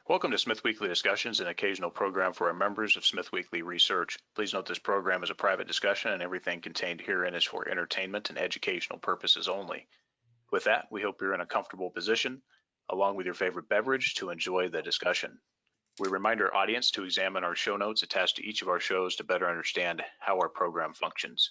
Welcome to SmithWeekly Discussions, an occasional program for our members of SmithWeekly Research. Please note this program is a private discussion and everything contained herein is for entertainment and educational purposes only. With that, we hope you're in a comfortable position, along with your favorite beverage, to enjoy the discussion. We remind our audience to examine our show notes attached to each of our shows to better understand how our program functions.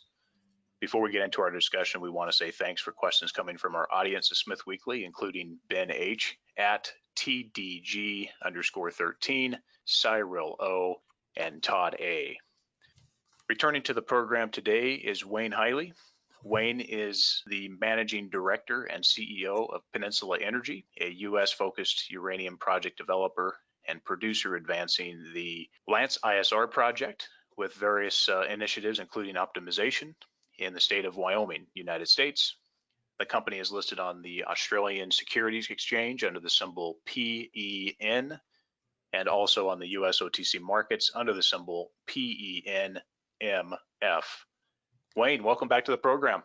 Before we get into our discussion, we want to say thanks for questions coming from our audience of SmithWeekly, including Ben H. at TDG_13, Cyril O, and Todd A. Returning to the program today is Wayne Heili. Wayne is the Managing Director and CEO of Peninsula Energy, a U.S.-focused uranium project developer and producer advancing the Lance ISR project with various initiatives, including optimization in the state of Wyoming, United States. The company is listed on the Australian Securities Exchange under the symbol PEN and also on the US OTC markets under the symbol PENMF. Wayne, welcome back to the program.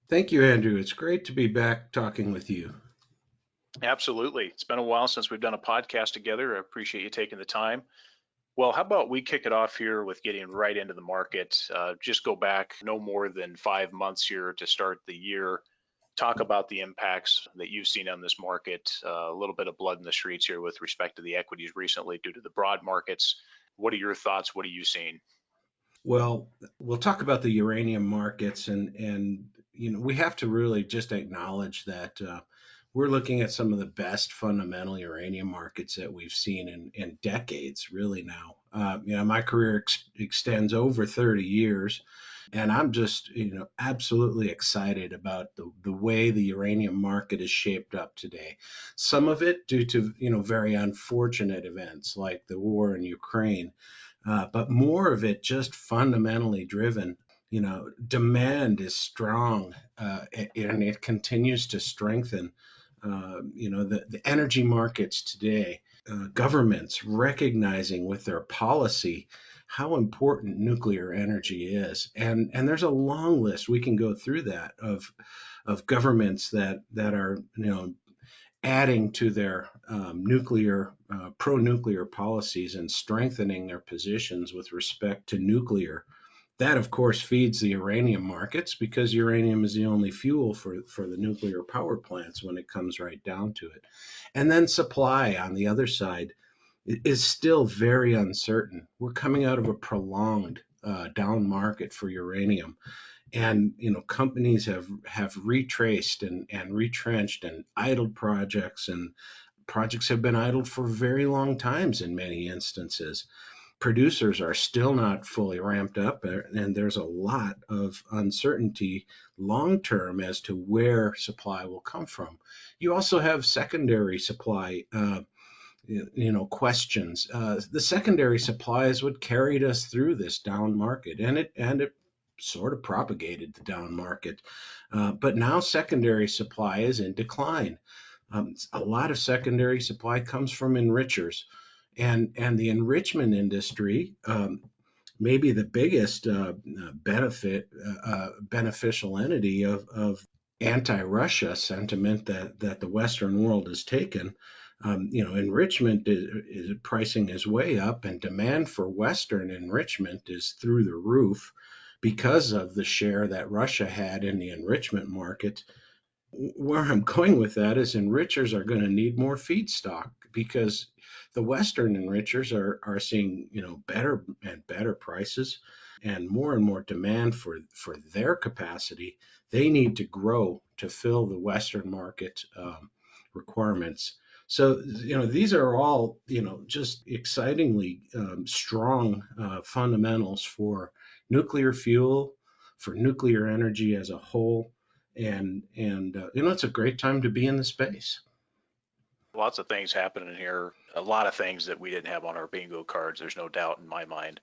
Thank you, Andrew. It's great to be back talking with you. Absolutely. It's been a while since we've done a podcast together. I appreciate you taking the time. Well, how about we kick it off here with getting right into the market? Just go back no more than 5 months here to start the year. Talk about the impacts that you've seen on this market, a little bit of blood in the streets here with respect to the equities recently due to the broad markets. What are your thoughts? What are you seeing? Well, we'll talk about the uranium markets, and we have to really just acknowledge that we're looking at some of the best fundamental uranium markets that we've seen in decades, really now. My career extends over 30 years, and I'm just, absolutely excited about the way the uranium market is shaped up today. Some of it due to, very unfortunate events like the war in Ukraine, but more of it just fundamentally driven. Demand is strong, and it continues to strengthen. The energy markets today, governments recognizing with their policy how important nuclear energy is, and there's a long list we can go through that of governments that are adding to their pro-nuclear policies and strengthening their positions with respect to nuclear. That, of course, feeds the uranium markets because uranium is the only fuel for the nuclear power plants when it comes right down to it. And then supply on the other side is still very uncertain. We're coming out of a prolonged down market for uranium. And companies have retraced and retrenched and idled projects, and projects have been idled for very long times in many instances. Producers are still not fully ramped up, and there's a lot of uncertainty long term as to where supply will come from. You also have secondary supply questions. The secondary supply is what carried us through this down market, and it sort of propagated the down market. But now secondary supply is in decline. A lot of secondary supply comes from enrichers, and the enrichment industry may be the biggest beneficial entity of anti-Russia sentiment that the Western world has taken. Enrichment is pricing is way up, and demand for Western enrichment is through the roof because of the share that Russia had in the enrichment market. Where I'm going with that is enrichers are going to need more feedstock because the Western enrichers are seeing better and better prices and more demand for their capacity. They need to grow to fill the Western market requirements. So these are all just excitingly strong fundamentals for nuclear fuel, for nuclear energy as a whole. And it's a great time to be in the space. Lots of things happening here, a lot of things that we didn't have on our bingo cards. There's no doubt in my mind.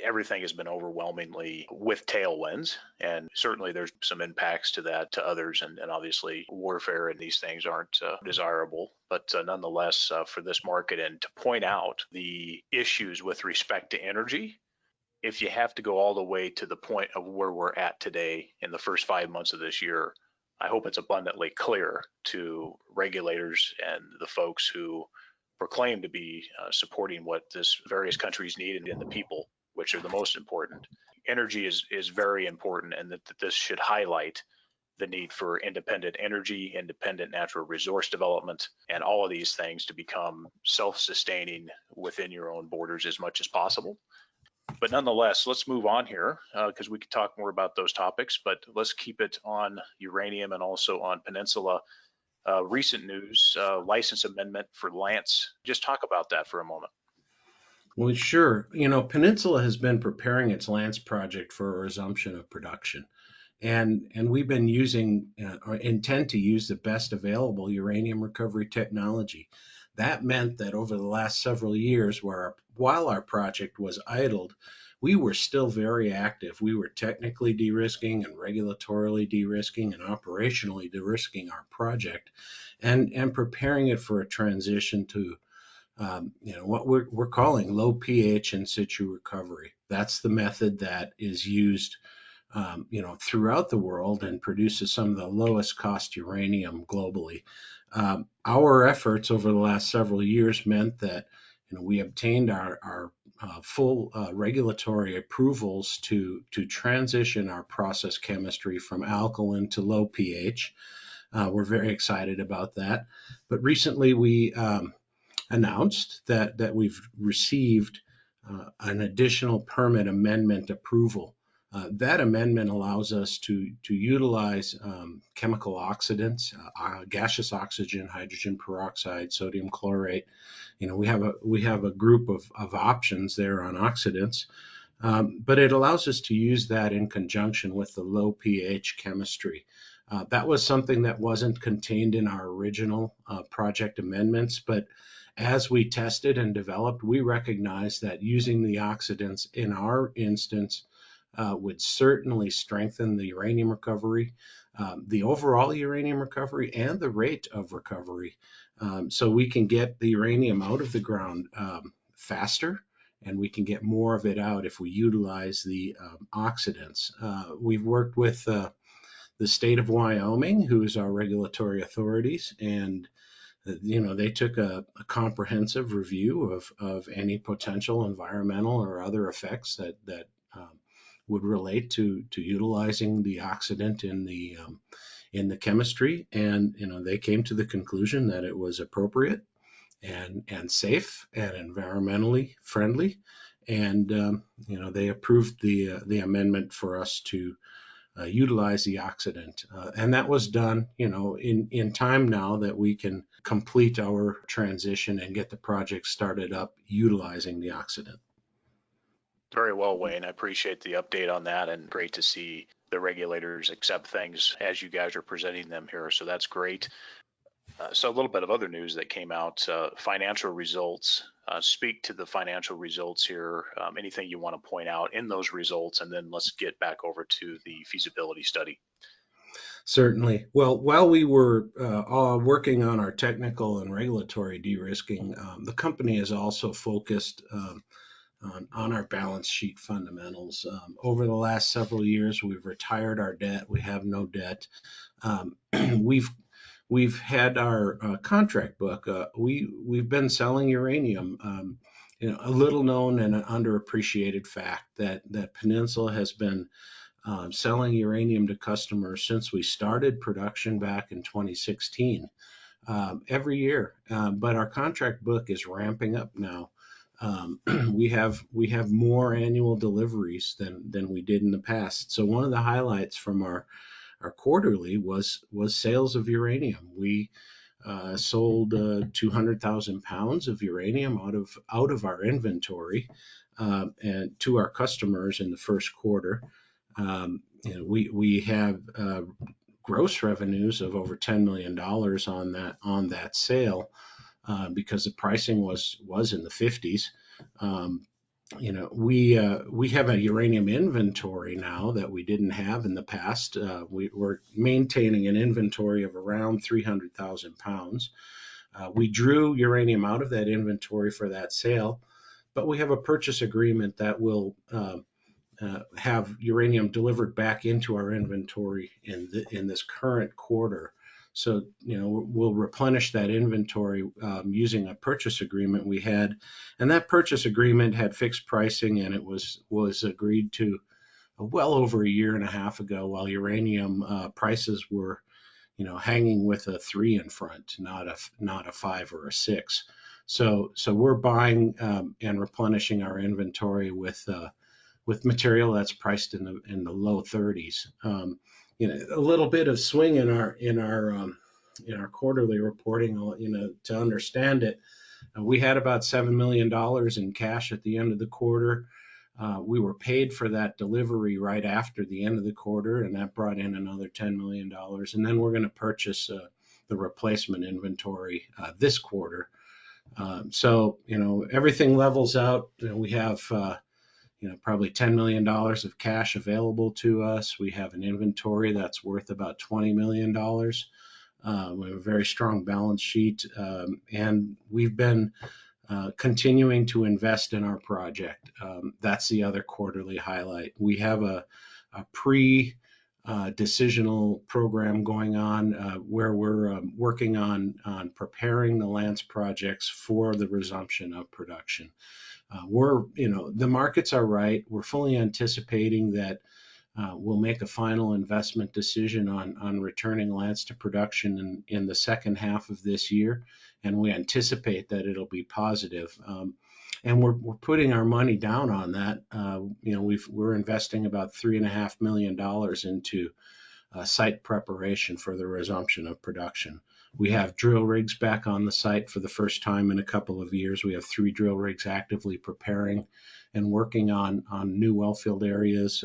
Everything has been overwhelmingly with tailwinds, and certainly there's some impacts to that to others, and obviously warfare and these things aren't desirable, but nonetheless for this market, and to point out the issues with respect to energy, if you have to go all the way to the point of where we're at today in the first 5 months of this year, I hope it's abundantly clear to regulators and the folks who proclaim to be supporting what this various countries need and the people, which are the most important. Energy is very important, and that this should highlight the need for independent energy, independent natural resource development, and all of these things to become self-sustaining within your own borders as much as possible. But nonetheless, let's move on here because we could talk more about those topics, but let's keep it on uranium and also on Peninsula. Recent news, license amendment for Lance. Just talk about that for a moment. Well, sure. Peninsula has been preparing its Lance project for a resumption of production. And we've been using or intend to use the best available uranium recovery technology. That meant that over the last several years, while our project was idled, we were still very active. We were technically de-risking and regulatorily de-risking and operationally de-risking our project and preparing it for a transition to what we're calling low pH in situ recovery. That's the method that is used throughout the world and produces some of the lowest cost uranium globally. Our efforts over the last several years meant that we obtained our full regulatory approvals to transition our process chemistry from alkaline to low pH. We're very excited about that. But recently we announced that we've received an additional permit amendment approval. That amendment allows us to utilize chemical oxidants, gaseous oxygen, hydrogen peroxide, sodium chlorate. We have a group of options there on oxidants, but it allows us to use that in conjunction with the low pH chemistry. That was something that wasn't contained in our original project amendments, but as we tested and developed, we recognized that using the oxidants in our instance would certainly strengthen the uranium recovery, the overall uranium recovery, and the rate of recovery. So we can get the uranium out of the ground faster, and we can get more of it out if we utilize the oxidants. We've worked with the state of Wyoming, who is our regulatory authorities, and they took a comprehensive review of any potential environmental or other effects that would relate to utilizing the oxidant in the chemistry, and they came to the conclusion that it was appropriate and safe and environmentally friendly, and they approved the amendment for us to utilize the oxidant, and that was done in time now that we can complete our transition and get the project started up utilizing the oxidant. Very well, Wayne. I appreciate the update on that, and great to see the regulators accept things as you guys are presenting them here. So that's great. So a little bit of other news that came out, financial results. Speak to the financial results here, anything you want to point out in those results, and then let's get back over to the feasibility study. Certainly. Well, while we were all working on our technical and regulatory de-risking, the company is also focused on our balance sheet fundamentals. Over the last several years, we've retired our debt. We have no debt. We've had our contract book. We've been selling uranium. A little known and an underappreciated fact that Peninsula has been selling uranium to customers since we started production back in 2016, every year. But our contract book is ramping up now. We have more annual deliveries than we did in the past. So one of the highlights from our quarterly was sales of uranium. We sold 200,000 pounds of uranium out of our inventory and to our customers in the first quarter. We have gross revenues of over $10 million on that sale because the pricing was in the 50s. We have a uranium inventory now that we didn't have in the past. We're maintaining an inventory of around 300,000 pounds. We drew uranium out of that inventory for that sale, but we have a purchase agreement that will have uranium delivered back into our inventory in this current quarter. So, we'll replenish that inventory using a purchase agreement we had, and that purchase agreement had fixed pricing, and it was agreed to well over a year and a half ago, while uranium prices were, hanging with a 3 in front, not a 5 or a 6. So we're buying and replenishing our inventory with material that's priced in the low 30s. A little bit of swing in our quarterly reporting, to understand it. We had about $7 million in cash at the end of the quarter. We were paid for that delivery right after the end of the quarter, and that brought in another $10 million. And then we're going to purchase the replacement inventory this quarter. So everything levels out. We have probably $10 million of cash available to us. We have an inventory that's worth about $20 million. We have a very strong balance sheet, and we've been continuing to invest in our project. That's the other quarterly highlight. We have a pre-decisional program going on where we're working on preparing the Lance projects for the resumption of production. The markets are right. We're fully anticipating that we'll make a final investment decision on returning Lance to production in the second half of this year, and we anticipate that it'll be positive. And we're putting our money down on that. We're investing about $3.5 million into site preparation for the resumption of production. We have drill rigs back on the site for the first time in a couple of years. We have 3 drill rigs actively preparing and working on new wellfield areas.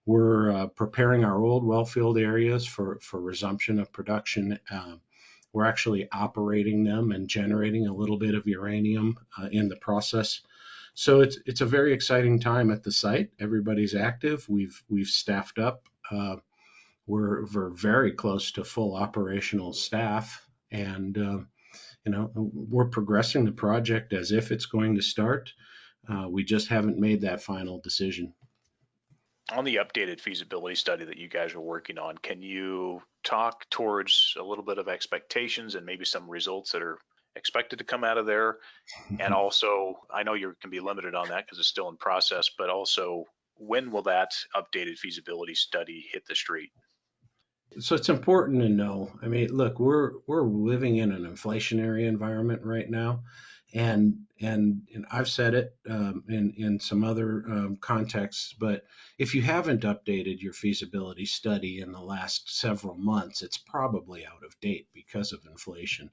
We're preparing our old wellfield areas for resumption of production. We're actually operating them and generating a little bit of uranium in the process. So it's a very exciting time at the site. Everybody's active. We've staffed up. We're very close to full operational staff, and we're progressing the project as if it's going to start. We just haven't made that final decision. On the updated feasibility study that you guys are working on, can you talk towards a little bit of expectations and maybe some results that are expected to come out of there? And also, I know you can be limited on that because it's still in process, but also, when will that updated feasibility study hit the street? So it's important to know. I mean, look, we're living in an inflationary environment right now, and I've said it in some other contexts, but if you haven't updated your feasibility study in the last several months, it's probably out of date because of inflation.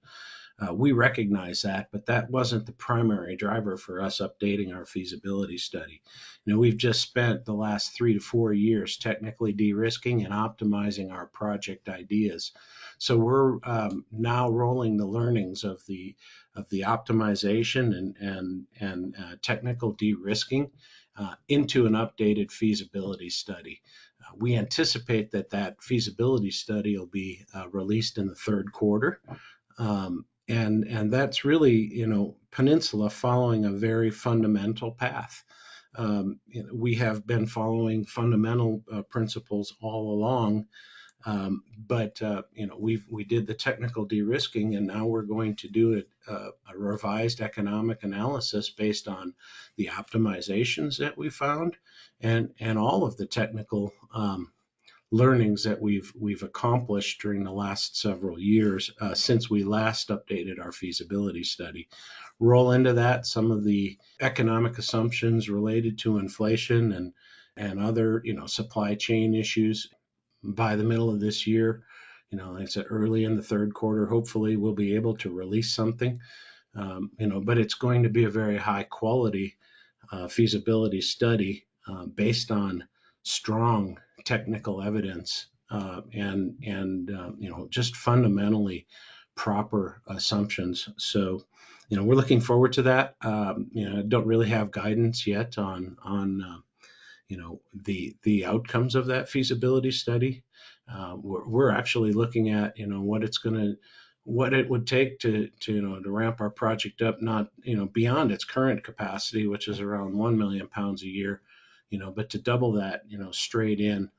We recognize that, but that wasn't the primary driver for us updating our feasibility study. We've just spent the last 3 to 4 years technically de-risking and optimizing our project ideas. So we're now rolling the learnings of the optimization and technical de-risking into an updated feasibility study. We anticipate that feasibility study will be released in the third quarter. And that's really, Peninsula following a very fundamental path. We have been following fundamental principles all along, but we did the technical de-risking, and now we're going to do a revised economic analysis based on the optimizations that we found and all of the technical learnings that we've accomplished during the last several years since we last updated our feasibility study. Roll into that some of the economic assumptions related to inflation and other supply chain issues. By the middle of this year, like I said, early in the third quarter, hopefully we'll be able to release something. But it's going to be a very high quality feasibility study based on strong technical evidence and just fundamentally proper assumptions. So we're looking forward to that. Don't really have guidance yet on the outcomes of that feasibility study. We're actually looking at what it would take to ramp our project up, not beyond its current capacity, which is around 1 million pounds a year, but to double that straight in.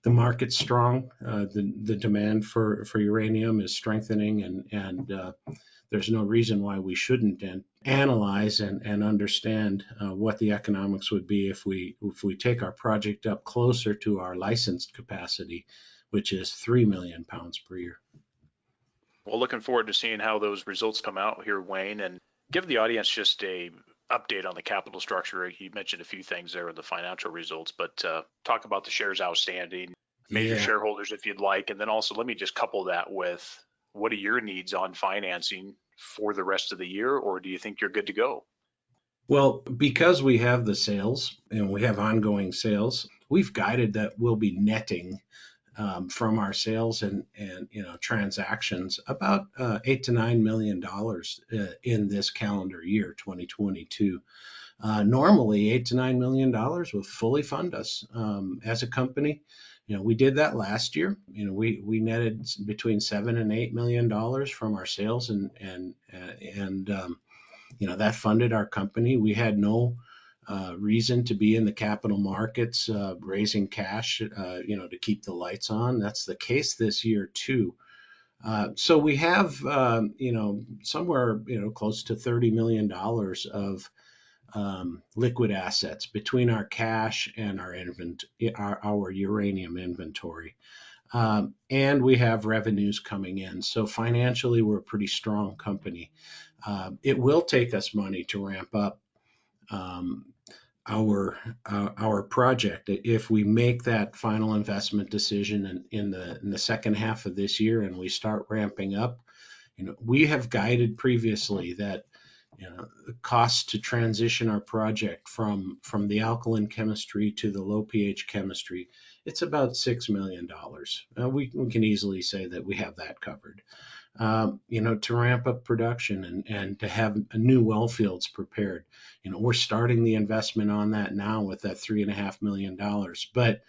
the market's strong. The demand for uranium is strengthening, and there's no reason why we shouldn't analyze and understand what the economics would be if we take our project up closer to our licensed capacity, which is 3 million pounds per year. Well, looking forward to seeing how those results come out here, Wayne, and give the audience just a update on the capital structure. You mentioned a few things there with the financial results, but talk about the shares outstanding, major shareholders if you'd like, and then also let me just couple that with what are your needs on financing for the rest of the year, or do you think you're good to go? Well, because we have the sales and we have ongoing sales, we've guided that we'll be netting from our sales and transactions about $8 to $9 million in this calendar year 2022. Normally $8 to $9 million will fully fund us as a company. We did that last year. We netted between $7 and $8 million from our sales, and that funded our company. We had no reason to be in the capital markets raising cash, to keep the lights on. That's the case this year too. So we have, somewhere, close to $30 million of liquid assets between our cash and our uranium inventory. And we have revenues coming in. So financially, we're a pretty strong company. It will take us money to ramp up our project. If we make that final investment decision in the second half of this year and we start ramping up, we have guided previously that the cost to transition our project from the alkaline chemistry to the low pH chemistry, it's about $6 million. We can easily say that we have that covered. To ramp up production and to have new well fields prepared. We're starting the investment on that now with that $3.5 million. But,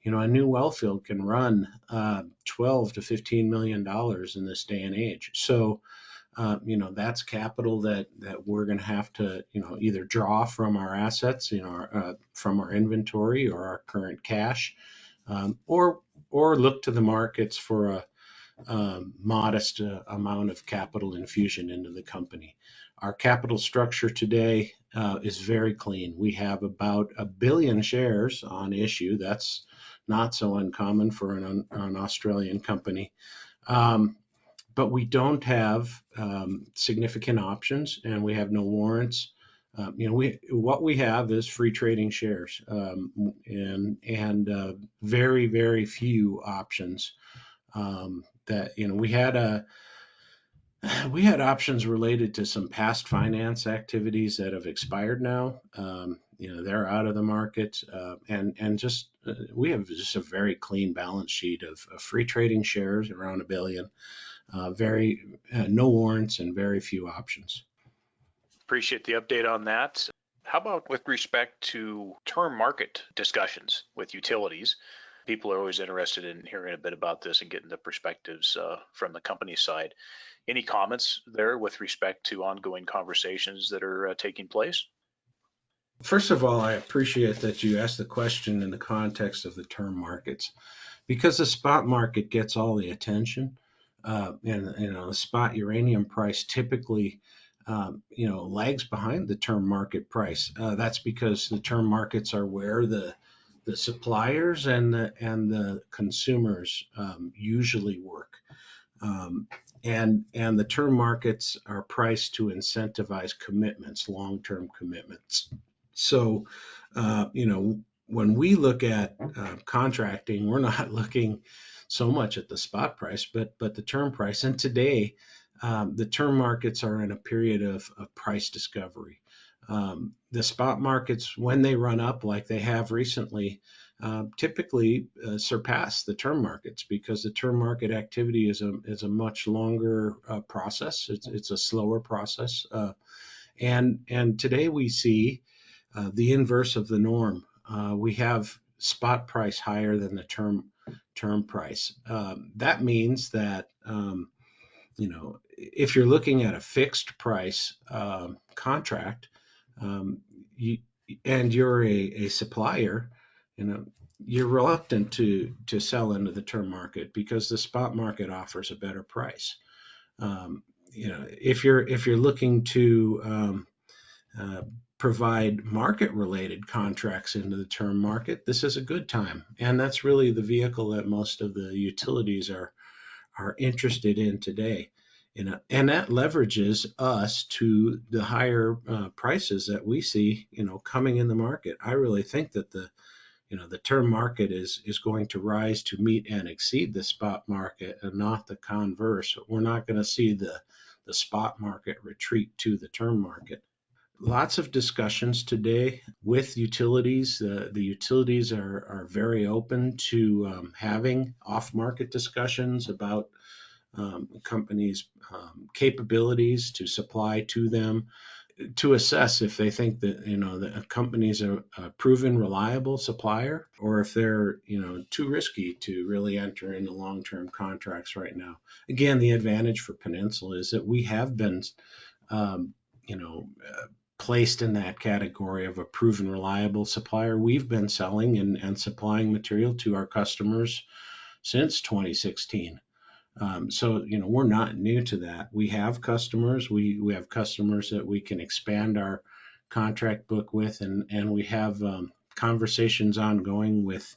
a new well field can run $12 to $15 million in this day and age. So, that's capital that we're going to have to, either draw from our assets, from our inventory or our current cash, or look to the markets for a modest amount of capital infusion into the company. Our capital structure today is very clean. We have about 1 billion shares on issue. That's not so uncommon for an Australian company. But we don't have significant options, and we have no warrants. What we have is free trading shares, and very, very few options. That we had options related to some past finance activities that have expired now. They're out of the market, and just we have just a very clean balance sheet of free trading shares, around 1 billion, no warrants and very few options. Appreciate the update on that. How about with respect to term market discussions with utilities? People are always interested in hearing a bit about this and getting the perspectives from the company side. Any comments there with respect to ongoing conversations that are taking place? First of all, I appreciate that you asked the question in the context of the term markets, because the spot market gets all the attention. And the spot uranium price typically lags behind the term market price. That's because the term markets are where the suppliers and the consumers usually work. And the term markets are priced to incentivize commitments, long-term commitments. So, when we look at contracting, we're not looking so much at the spot price, but the term price. And today, the term markets are in a period of price discovery. The spot markets, when they run up like they have recently, typically surpass the term markets, because the term market activity is a much longer process. It's a slower process, and today we see the inverse of the norm. We have spot price higher than the term price. That means that if you're looking at a fixed price contract, and you're a supplier, you're reluctant to sell into the term market because the spot market offers a better price. Um, if you're looking to uh, provide market-related contracts into the term market, this is a good time, and that's really the vehicle that most of the utilities are interested in today. And that leverages us to the higher prices that we see, coming in the market. I really think that the term market is going to rise to meet and exceed the spot market and not the converse. We're not going to see the spot market retreat to the term market. Lots of discussions today with utilities. The utilities are very open to having off-market discussions about companies' capabilities to supply to them, to assess if they think that the company's a proven reliable supplier, or if they're too risky to really enter into long-term contracts right now. Again, the advantage for Peninsula is that we have been um, you know placed in that category of a proven reliable supplier. We've been selling and supplying material to our customers since 2016. So we're not new to that. We have customers. We have customers that we can expand our contract book with, and we have conversations ongoing with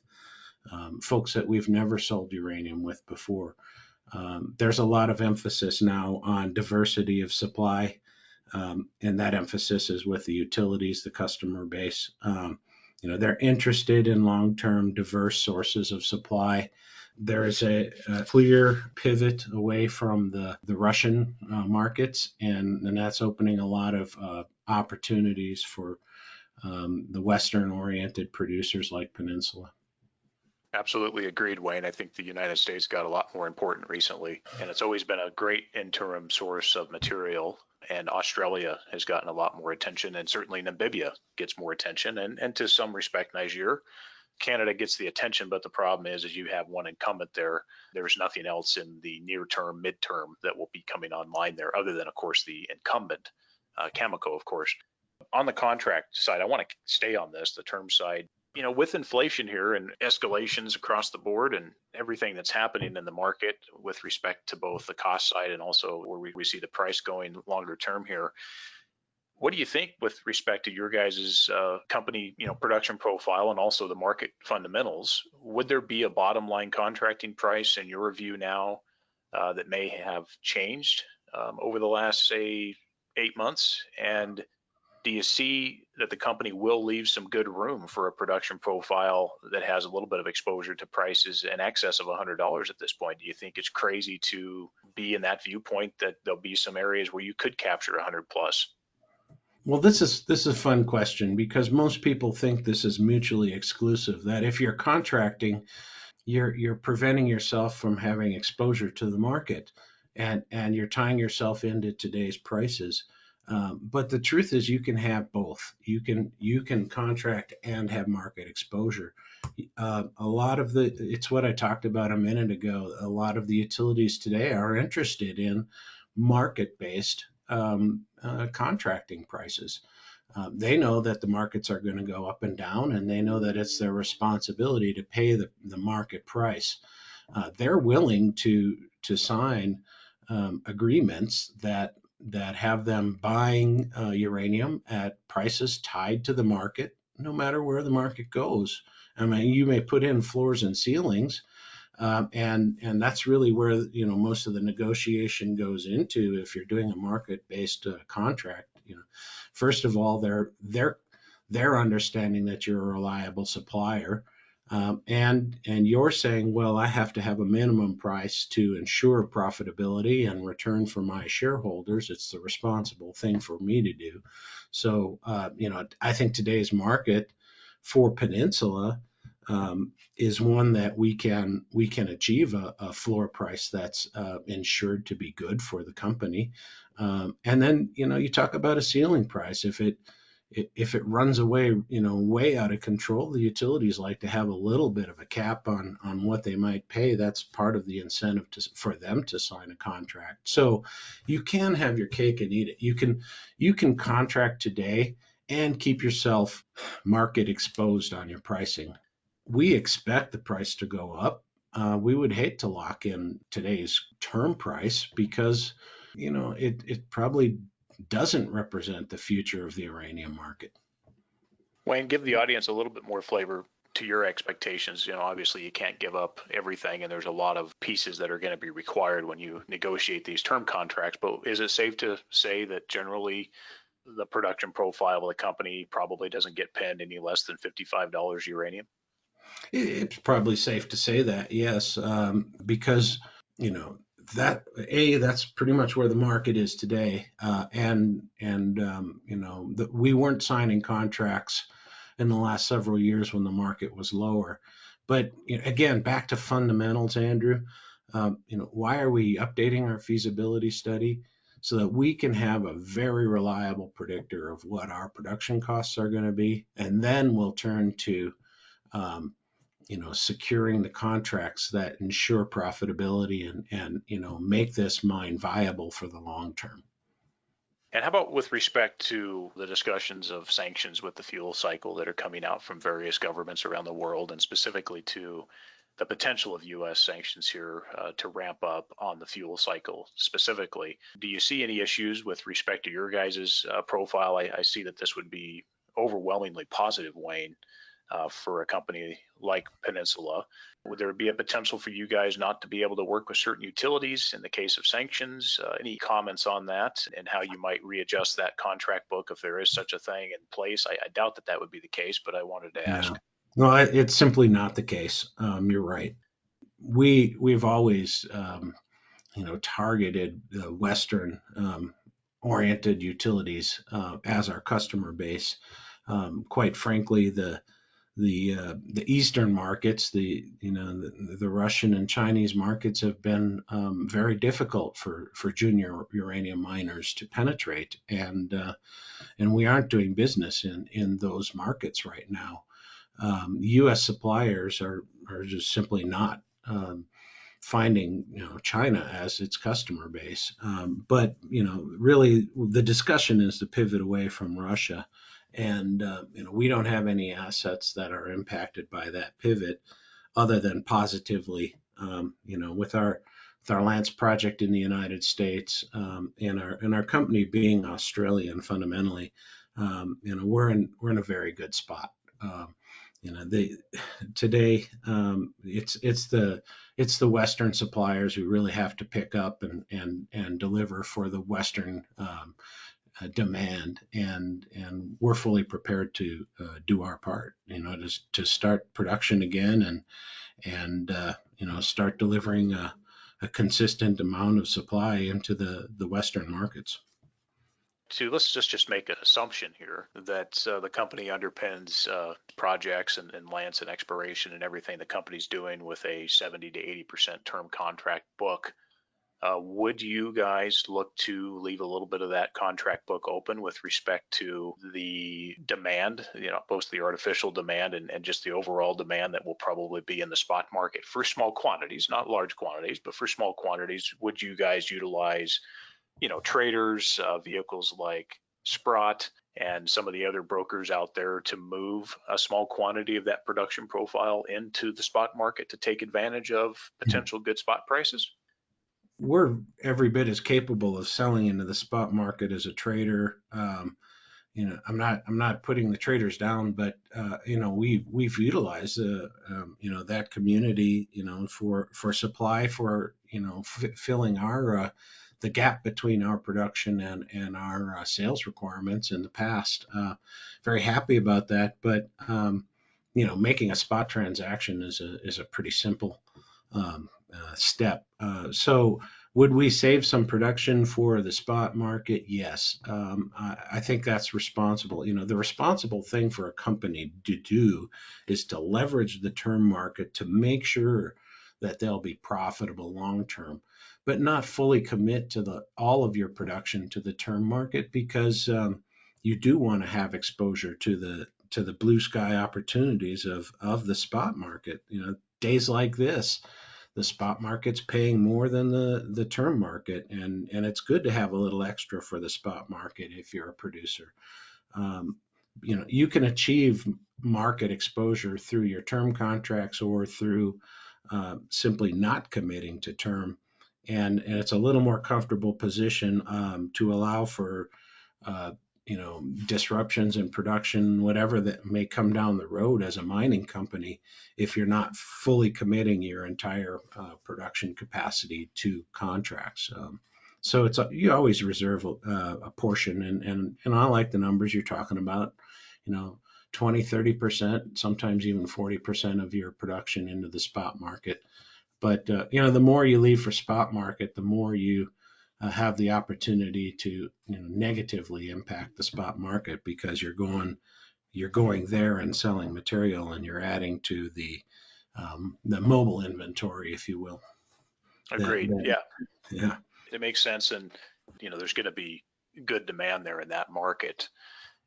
folks that we've never sold uranium with before. There's a lot of emphasis now on diversity of supply, and that emphasis is with the utilities, the customer base. They're interested in long-term diverse sources of supply. There is a clear pivot away from the Russian markets, and that's opening a lot of opportunities for the Western-oriented producers like Peninsula. Absolutely agreed, Wayne. I think the United States got a lot more important recently, and it's always been a great interim source of material. And Australia has gotten a lot more attention, and certainly Namibia gets more attention, and to some respect, Niger. Canada gets the attention, but the problem is you have one incumbent there. There's nothing else in the near term, midterm that will be coming online there, other than, of course, the incumbent, Cameco, of course. On the contract side, I want to stay on this, the term side. With inflation here and escalations across the board and everything that's happening in the market with respect to both the cost side and also where we see the price going longer term here, what do you think with respect to your guys' company, production profile and also the market fundamentals? Would there be a bottom line contracting price in your view now that may have changed over the last, say, 8 months? And do you see that the company will leave some good room for a production profile that has a little bit of exposure to prices in excess of $100 at this point? Do you think it's crazy to be in that viewpoint that there'll be some areas where you could capture 100 plus? Well, this is a fun question because most people think this is mutually exclusive. That if you're contracting, you're preventing yourself from having exposure to the market, and you're tying yourself into today's prices. But the truth is, you can have both. You can contract and have market exposure. A lot of it's what I talked about a minute ago. A lot of the utilities today are interested in market-based contracting prices. They know that the markets are going to go up and down, and they know that it's their responsibility to pay the market price. They're willing to sign agreements that have them buying uranium at prices tied to the market, no matter where the market goes. I mean, you may put in floors and ceilings, and that's really where most of the negotiation goes into. If you're doing a market-based contract, first of all, they're understanding that you're a reliable supplier, and you're saying, well, I have to have a minimum price to ensure profitability and return for my shareholders. It's the responsible thing for me to do. So, I think today's market for Peninsula is one that we can achieve a floor price that's ensured to be good for the company. And then you talk about a ceiling price. If it runs away way out of control, the utilities like to have a little bit of a cap on what they might pay. That's part of the incentive for them to sign a contract. So you can have your cake and eat it. You can contract today and keep yourself market exposed on your pricing. we expect the price to go up. We would hate to lock in today's term price because, it probably doesn't represent the future of the uranium market. Wayne, give the audience a little bit more flavor to your expectations. Obviously you can't give up everything, and there's a lot of pieces that are going to be required when you negotiate these term contracts. But is it safe to say that generally the production profile of the company probably doesn't get pinned any less than $55 uranium? It's probably safe to say that, yes, because you know that's pretty much where the market is today, and we weren't signing contracts in the last several years when the market was lower. But again, back to fundamentals, Andrew. Why are we updating our feasibility study? So that we can have a very reliable predictor of what our production costs are going to be, and then we'll turn to um, securing the contracts that ensure profitability and make this mine viable for the long term. And how about with respect to the discussions of sanctions with the fuel cycle that are coming out from various governments around the world, and specifically to the potential of U.S. sanctions here to ramp up on the fuel cycle specifically? Do you see any issues with respect to your guys' profile? I see that this would be overwhelmingly positive, Wayne, for a company like Peninsula. Would there be a potential for you guys not to be able to work with certain utilities in the case of sanctions? Any comments on that and how you might readjust that contract book if there is such a thing in place? I doubt that that would be the case, but I wanted to Yeah. ask. Well, it's simply not the case. You're right. We've always targeted the Western oriented utilities as our customer base. Quite frankly, the Eastern markets, the Russian and Chinese markets have been very difficult for junior uranium miners to penetrate, and we aren't doing business in those markets right now. U.S. suppliers are just simply not finding China as its customer base. But really, the discussion is to pivot away from Russia, and we don't have any assets that are impacted by that pivot, other than positively. With our Lance project in the United States, and our company being Australian fundamentally, we're in a very good spot. They today it's the Western suppliers who really have to pick up and deliver for the Western demand, and we're fully prepared to do our part, to start production again and start delivering a consistent amount of supply into the Western markets. Let's just make an assumption here that the company underpins projects and lands and exploration and everything the company's doing with a 70 to 80% term contract book. Would you guys look to leave a little bit of that contract book open with respect to the demand, both the artificial demand and just the overall demand that will probably be in the spot market for small quantities, not large quantities, but for small quantities? Would you guys utilize traders, vehicles like Sprott and some of the other brokers out there to move a small quantity of that production profile into the spot market to take advantage of potential good spot prices? We're every bit as capable of selling into the spot market as a trader. I'm not putting the traders down, but we've utilized that community for supply, for filling our the gap between our production and our sales requirements in the past. Very happy about that, but making a spot transaction is a pretty simple step. So would we save some production for the spot market? Yes. I think that's responsible. The responsible thing for a company to do is to leverage the term market to make sure that they'll be profitable long term, but not fully commit to all of your production to the term market, because you do want to have exposure to the blue sky opportunities of the spot market. Days like this, the spot market's paying more than the term market, and it's good to have a little extra for the spot market if you're a producer. you can achieve market exposure through your term contracts or through simply not committing to term. And it's a little more comfortable position to allow for uh, disruptions in production, whatever that may come down the road as a mining company, if you're not fully committing your entire production capacity to contracts. So you always reserve a portion, and I like the numbers you're talking about. 20, 30%, sometimes even 40% of your production into the spot market. But the more you leave for spot market, the more you have the opportunity to negatively impact the spot market, because you're going there and selling material, and you're adding to the mobile inventory, if you will. Agreed. Yeah, Yeah. it makes sense. And, there's going to be good demand there in that market.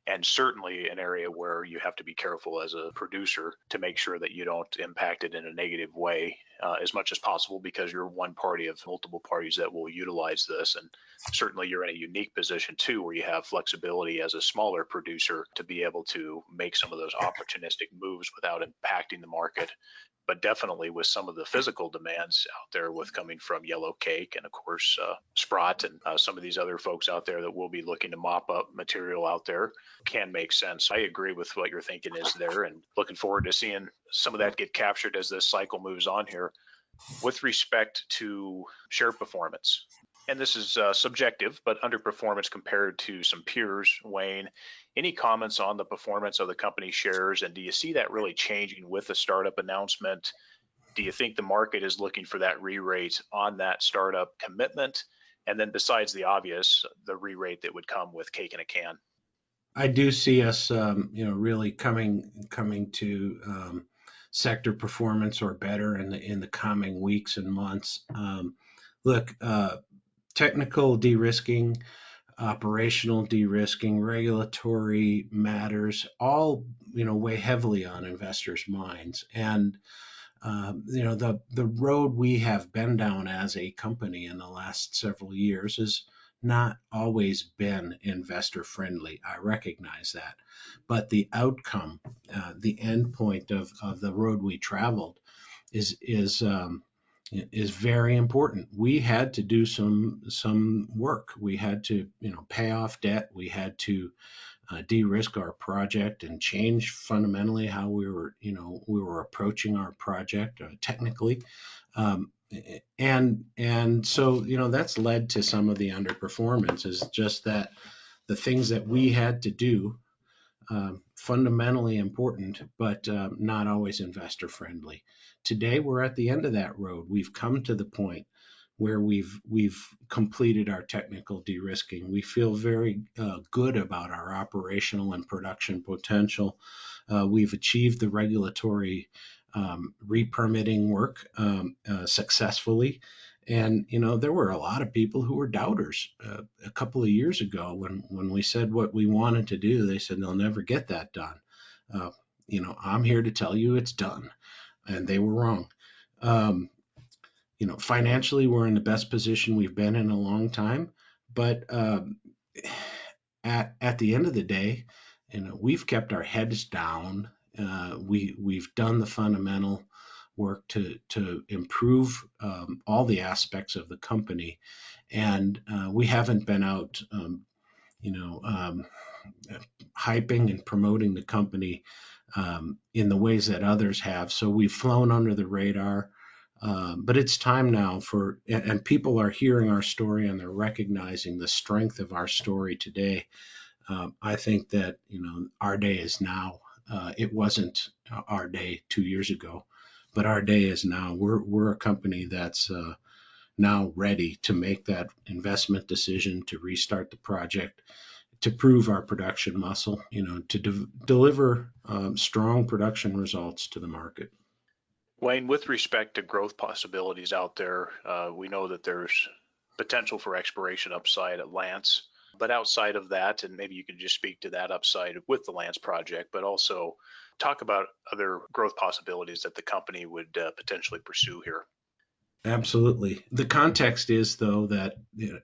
And certainly an area where you have to be careful as a producer to make sure that you don't impact it in a negative way as much as possible, because you're one party of multiple parties that will utilize this. And certainly you're in a unique position too, where you have flexibility as a smaller producer to be able to make some of those opportunistic moves without impacting the market. But definitely with some of the physical demands out there, with coming from Yellow Cake and of course Sprott and some of these other folks out there that will be looking to mop up material out there, can make sense. I agree with what you're thinking is there, and looking forward to seeing some of that get captured as this cycle moves on here. With respect to share performance, and this is subjective, but underperformance compared to some peers, Wayne, any comments on the performance of the company shares, and do you see that really changing with the startup announcement? Do you think the market is looking for that re-rate on that startup commitment? And then besides the obvious, the re-rate that would come with cake in a can? I do see us, really coming to sector performance or better in the coming weeks and months. Look, technical de-risking, operational de-risking, regulatory matters, all weigh heavily on investors' minds. And the road we have been down as a company in the last several years has not always been investor friendly. I recognize that, but the outcome, the end point of the road we traveled, is very important. We had to do some work. We had to pay off debt. We had to de-risk our project and change fundamentally how we were approaching our project technically, and so that's led to some of the underperformance. Is just that the things that we had to do, fundamentally important, but not always investor friendly. Today we're at the end of that road. We've come to the point where we've completed our technical de-risking. We feel very good about our operational and production potential. We've achieved the regulatory re-permitting work successfully. And there were a lot of people who were doubters a couple of years ago when we said what we wanted to do. They said they'll never get that done. I'm here to tell you it's done, and they were wrong. Um, Financially, we're in the best position we've been in a long time. But at the end of the day, we've kept our heads down. We've done the fundamental work to improve all the aspects of the company, and we haven't been out, you know, um, hyping and promoting the company in the ways that others have. So we've flown under the radar. But it's time now and people are hearing our story and they're recognizing the strength of our story today. I think that, our day is now. It wasn't our day 2 years ago, but our day is now. We're a company that's now ready to make that investment decision to restart the project, to prove our production muscle, to deliver strong production results to the market. Wayne, with respect to growth possibilities out there, we know that there's potential for exploration upside at Lance. But outside of that, and maybe you can just speak to that upside with the Lance project, but also talk about other growth possibilities that the company would potentially pursue here. Absolutely. The context is, though, that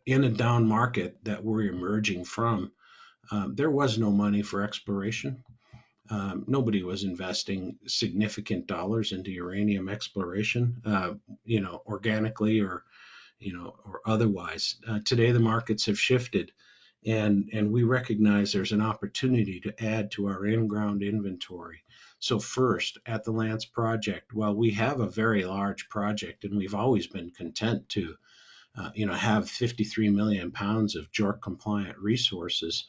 in a down market that we're emerging from, there was no money for exploration. Nobody was investing significant dollars into uranium exploration, organically or otherwise. Today, the markets have shifted, and we recognize there's an opportunity to add to our in-ground inventory. So first, at the Lance project, while we have a very large project, and we've always been content to, have 53 million pounds of JORC compliant resources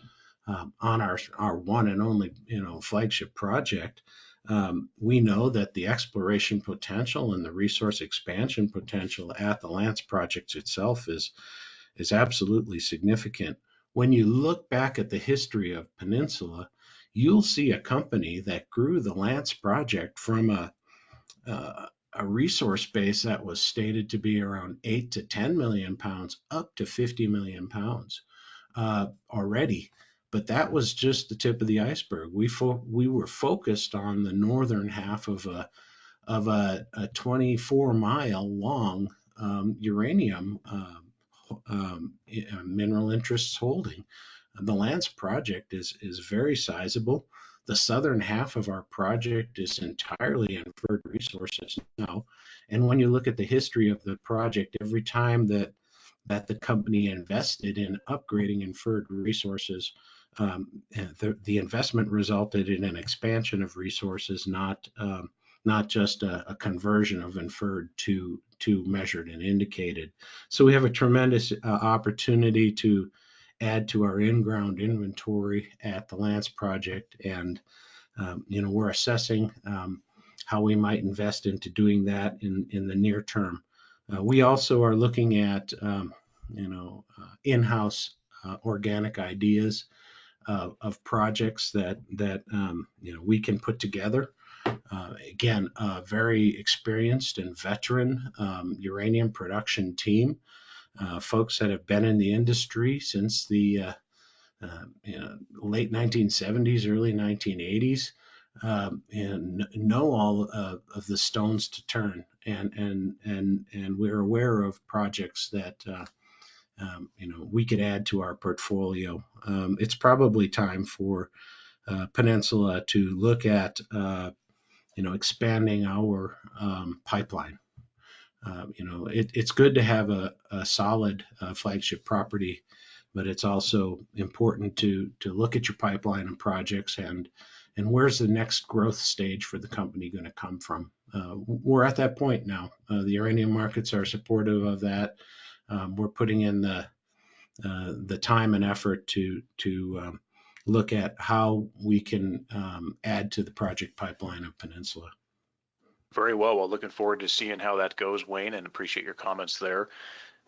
on our one and only, flagship project. We know that the exploration potential and the resource expansion potential at the Lance project itself is absolutely significant. When you look back at the history of Peninsula, you'll see a company that grew the Lance project from a resource base that was stated to be around 8 to 10 million pounds up to 50 million pounds already. But that was just the tip of the iceberg. We were focused on the northern half of a 24-mile long uranium mineral interests holding. The Lance project is very sizable. The southern half of our project is entirely inferred resources now. And when you look at the history of the project, every time that the company invested in upgrading inferred resources, the investment resulted in an expansion of resources, not just a conversion of inferred to measured and indicated. So we have a tremendous opportunity to add to our in-ground inventory at the Lance project, and we're assessing how we might invest into doing that in the near term. We also are looking at in-house organic ideas of projects that we can put together. Again, a very experienced and veteran uranium production team, folks that have been in the industry since the late 1970s, early 1980s, and know all of the stones to turn. And we're aware of projects that we could add to our portfolio. It's probably time for Peninsula to look at expanding our pipeline. It's good to have a solid flagship property, but it's also important to look at your pipeline and projects and where's the next growth stage for the company going to come from. We're at that point now. The uranium markets are supportive of that. We're putting in the time and effort to look at how we can add to the project pipeline of Peninsula. Very well. Well, looking forward to seeing how that goes, Wayne, and appreciate your comments there.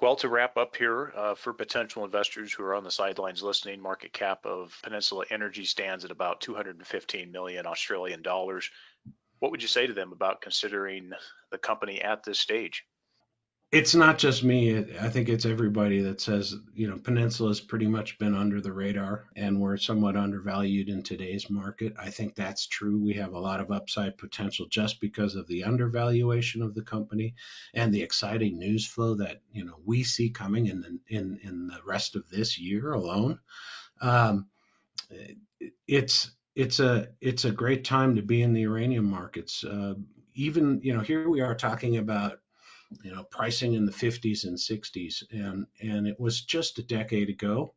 Well, to wrap up here, for potential investors who are on the sidelines listening, market cap of Peninsula Energy stands at about 215 million Australian dollars. What would you say to them about considering the company at this stage? It's not just me. I think it's everybody that says, Peninsula's pretty much been under the radar and we're somewhat undervalued in today's market. I think that's true. We have a lot of upside potential just because of the undervaluation of the company and the exciting news flow that, we see coming in the rest of this year alone. It's a great time to be in the uranium markets. Even, here we are talking about pricing in the 50s and 60s. And it was just a decade ago,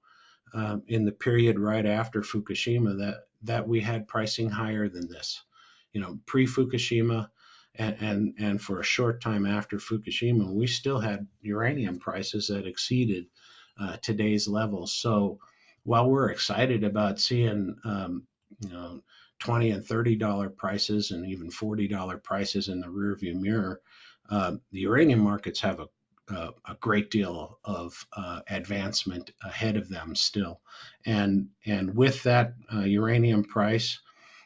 in the period right after Fukushima, that we had pricing higher than this. Pre-Fukushima and for a short time after Fukushima, we still had uranium prices that exceeded today's levels. So while we're excited about seeing $20 and $30 prices and even $40 prices in the rearview mirror, the uranium markets have a great deal of advancement ahead of them still. And with that uranium price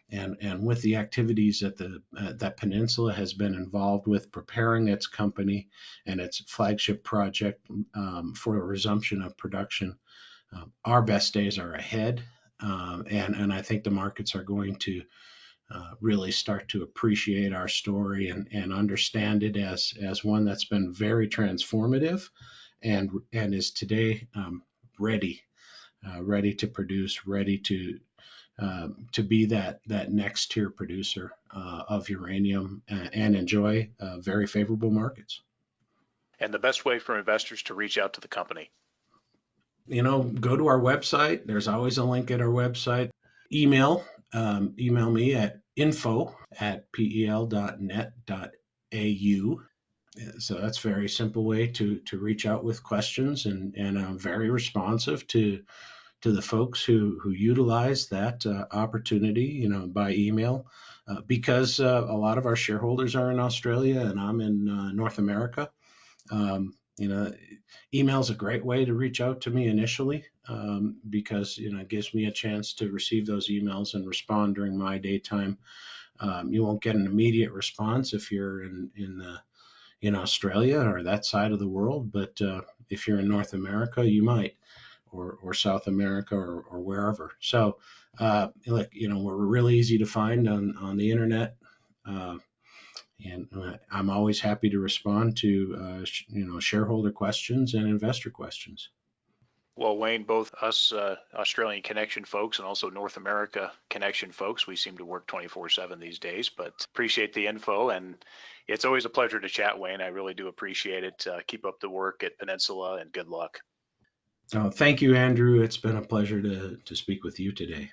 and with the activities that Peninsula has been involved with preparing its company and its flagship project for a resumption of production, our best days are ahead. And I think the markets are going to really start to appreciate our story and understand it as one that's been very transformative and is today ready ready to produce, ready to be that next tier producer of uranium and enjoy very favorable markets. And the best way for investors to reach out to the company? Go to our website. There's always a link at our website. Email me at info@pel.net.au. So that's a very simple way to reach out with questions, and I'm very responsive to the folks who utilize that opportunity, by email, because a lot of our shareholders are in Australia and I'm in North America. Um, you know, email is a great way to reach out to me initially, because it gives me a chance to receive those emails and respond during my daytime. You won't get an immediate response if you're in Australia or that side of the world, but if you're in North America, you might, or South America, or wherever. So, we're really easy to find on the internet. Uh, and I'm always happy to respond to shareholder questions and investor questions. Well, Wayne, both us Australian connection folks and also North America connection folks, we seem to work 24/7 these days, but appreciate the info. And it's always a pleasure to chat, Wayne. I really do appreciate it. Keep up the work at Peninsula and good luck. Thank you, Andrew. It's been a pleasure to speak with you today.